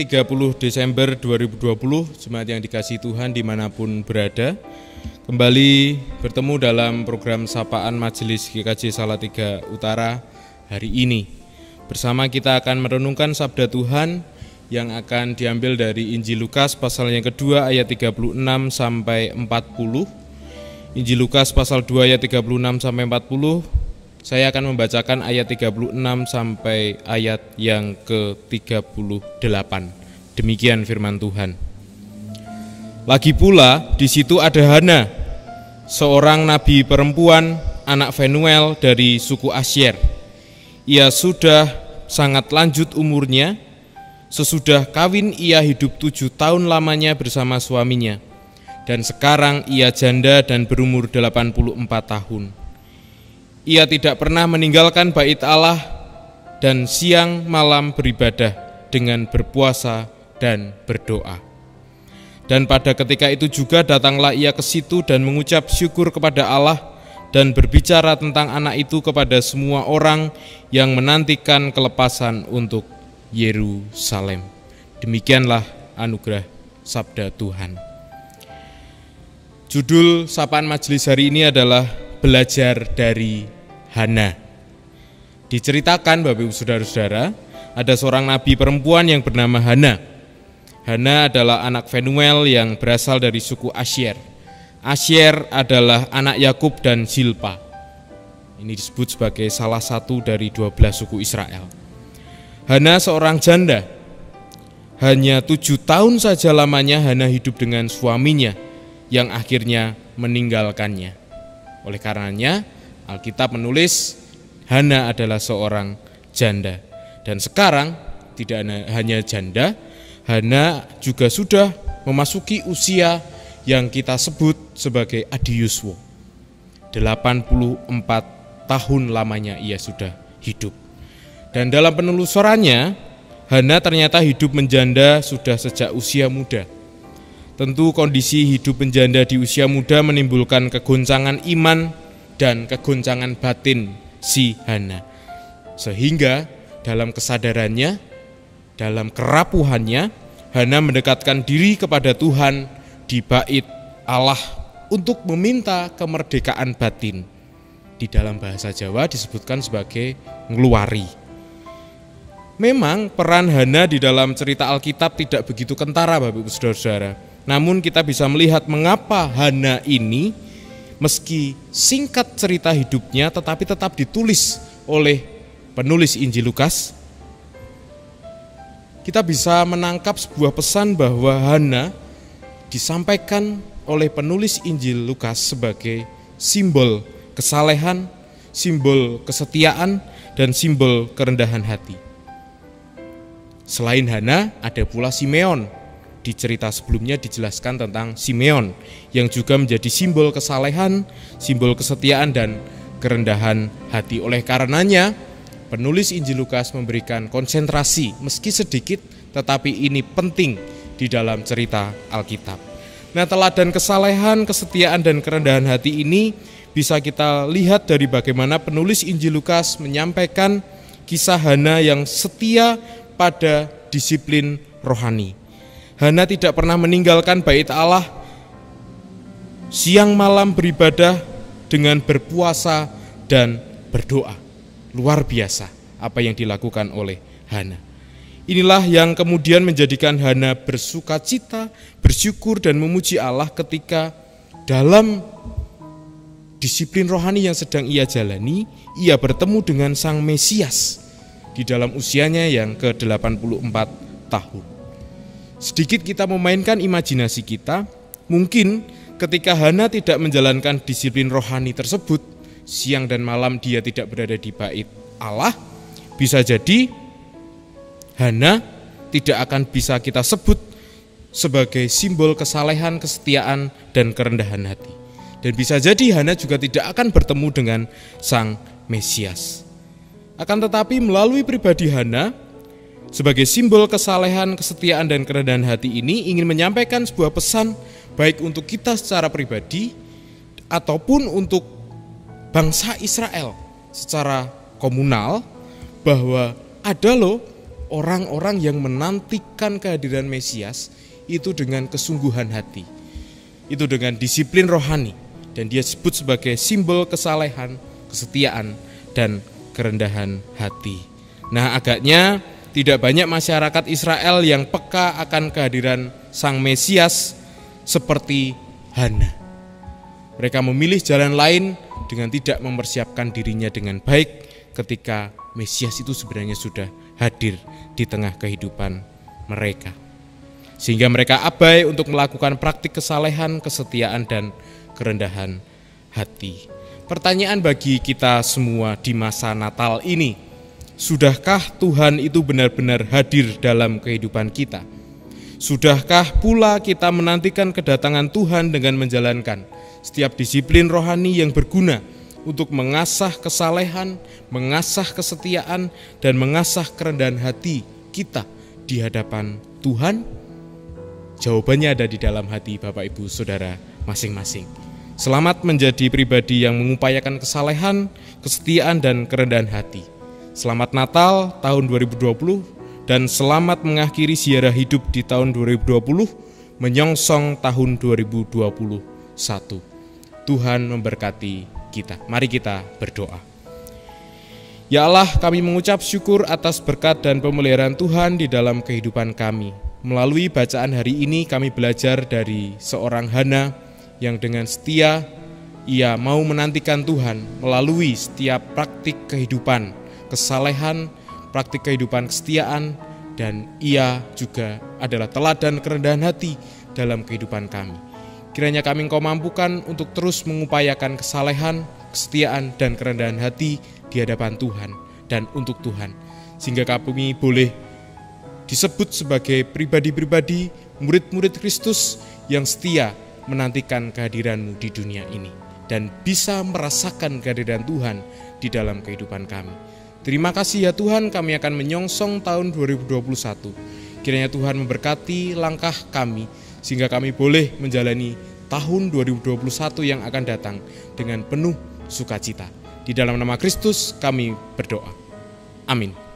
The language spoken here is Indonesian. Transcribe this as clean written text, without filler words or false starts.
30 Desember 2020, jemaat yang dikasihi Tuhan dimanapun berada, kembali bertemu dalam program Sapaan Majelis GKJ Salatiga Utara hari ini. Bersama kita akan merenungkan sabda Tuhan yang akan diambil dari Injil Lukas pasal yang kedua ayat 36 sampai 40. Injil Lukas pasal 2 ayat 36 sampai 40. Saya akan membacakan ayat 36 sampai ayat yang ke-38. Demikian firman Tuhan. Lagi pula di situ ada Hana, seorang nabi perempuan, anak Fenuel dari suku Asyer. Ia sudah sangat lanjut umurnya. Sesudah kawin ia hidup 7 tahun lamanya bersama suaminya. Dan sekarang ia janda dan berumur 84 tahun. Ia tidak pernah meninggalkan bait Allah dan siang malam beribadah dengan berpuasa dan berdoa. Dan pada ketika itu juga datanglah ia ke situ dan mengucap syukur kepada Allah dan berbicara tentang anak itu kepada semua orang yang menantikan kelepasan untuk Yerusalem. Demikianlah anugerah sabda Tuhan. Judul sapaan majelis hari ini adalah Belajar dari Hana. Diceritakan Bapak Ibu Saudara-saudara, ada seorang nabi perempuan yang bernama Hana. Hana adalah anak Fenuel yang berasal dari suku Asyer. Asyer adalah anak Yakub dan Zilpa. Ini disebut sebagai salah satu dari 12 suku Israel. Hana seorang janda. Hanya 7 tahun saja lamanya Hana hidup dengan suaminya yang akhirnya meninggalkannya. Oleh karenanya Alkitab menulis Hana adalah seorang janda. Dan sekarang tidak hanya janda, Hana juga sudah memasuki usia yang kita sebut sebagai adiuswo. 84 tahun lamanya ia sudah hidup. Dan dalam penelusurannya, Hana ternyata hidup menjanda sudah sejak usia muda. Tentu kondisi hidup menjanda di usia muda menimbulkan kegoncangan iman dan kegoncangan batin si Hana. Sehingga dalam kesadarannya, dalam kerapuhannya, Hana mendekatkan diri kepada Tuhan di bait Allah untuk meminta kemerdekaan batin. Di dalam bahasa Jawa disebutkan sebagai ngeluari. Memang peran Hana di dalam cerita Alkitab tidak begitu kentara Bapak Ibu Saudara-saudara. Namun kita bisa melihat mengapa Hana ini meski singkat cerita hidupnya tetapi tetap ditulis oleh penulis Injil Lukas. Kita bisa menangkap sebuah pesan bahwa Hana disampaikan oleh penulis Injil Lukas sebagai simbol kesalehan, simbol kesetiaan, dan simbol kerendahan hati. Selain Hana, ada pula Simeon. Di cerita sebelumnya dijelaskan tentang Simeon yang juga menjadi simbol kesalehan, simbol kesetiaan dan kerendahan hati. Oleh karenanya, penulis Injil Lukas memberikan konsentrasi meski sedikit tetapi ini penting di dalam cerita Alkitab. Nah, teladan kesalehan, kesetiaan dan kerendahan hati ini bisa kita lihat dari bagaimana penulis Injil Lukas menyampaikan kisah Hana yang setia pada disiplin rohani. Hana tidak pernah meninggalkan bait Allah, siang malam beribadah dengan berpuasa dan berdoa. Luar biasa apa yang dilakukan oleh Hana. Inilah yang kemudian menjadikan Hana bersukacita, bersyukur dan memuji Allah ketika dalam disiplin rohani yang sedang ia jalani, ia bertemu dengan Sang Mesias di dalam usianya yang ke-84 tahun. Sedikit kita memainkan imajinasi kita, mungkin ketika Hana tidak menjalankan disiplin rohani tersebut, siang dan malam dia tidak berada di bait Allah, bisa jadi Hana tidak akan bisa kita sebut sebagai simbol kesalehan, kesetiaan, dan kerendahan hati. Dan bisa jadi Hana juga tidak akan bertemu dengan Sang Mesias. Akan tetapi melalui pribadi Hana, sebagai simbol kesalehan, kesetiaan, dan kerendahan hati ini ingin menyampaikan sebuah pesan baik untuk kita secara pribadi ataupun untuk bangsa Israel secara komunal bahwa ada loh orang-orang yang menantikan kehadiran Mesias itu dengan kesungguhan hati. Itu dengan disiplin rohani, dan dia sebut sebagai simbol kesalehan, kesetiaan, dan kerendahan hati. Nah, agaknya tidak banyak masyarakat Israel yang peka akan kehadiran Sang Mesias seperti Hana. Mereka memilih jalan lain dengan tidak mempersiapkan dirinya dengan baik ketika Mesias itu sebenarnya sudah hadir di tengah kehidupan mereka. Sehingga mereka abai untuk melakukan praktik kesalehan, kesetiaan, dan kerendahan hati. Pertanyaan bagi kita semua di masa Natal ini, sudahkah Tuhan itu benar-benar hadir dalam kehidupan kita? Sudahkah pula kita menantikan kedatangan Tuhan dengan menjalankan setiap disiplin rohani yang berguna untuk mengasah kesalehan, mengasah kesetiaan, dan mengasah kerendahan hati kita di hadapan Tuhan? Jawabannya ada di dalam hati Bapak Ibu Saudara masing-masing. Selamat menjadi pribadi yang mengupayakan kesalehan, kesetiaan, dan kerendahan hati. Selamat Natal tahun 2020 dan selamat mengakhiri ziarah hidup di tahun 2020 menyongsong tahun 2021. Tuhan memberkati kita. Mari kita berdoa. Ya Allah, kami mengucap syukur atas berkat dan pemeliharaan Tuhan di dalam kehidupan kami. Melalui bacaan hari ini kami belajar dari seorang Hana yang dengan setia ia mau menantikan Tuhan melalui setiap praktik kehidupan kesalehan, praktik kehidupan kesetiaan, dan ia juga adalah teladan kerendahan hati dalam kehidupan kami. Kiranya kami Engkau mampukan untuk terus mengupayakan kesalehan, kesetiaan, dan kerendahan hati di hadapan Tuhan dan untuk Tuhan, sehingga kami boleh disebut sebagai pribadi-pribadi murid-murid Kristus yang setia menantikan kehadiran-Mu di dunia ini dan bisa merasakan kehadiran Tuhan di dalam kehidupan kami. Terima kasih ya Tuhan, kami akan menyongsong tahun 2021. Kiranya Tuhan memberkati langkah kami sehingga kami boleh menjalani tahun 2021 yang akan datang dengan penuh sukacita. Di dalam nama Kristus kami berdoa. Amin.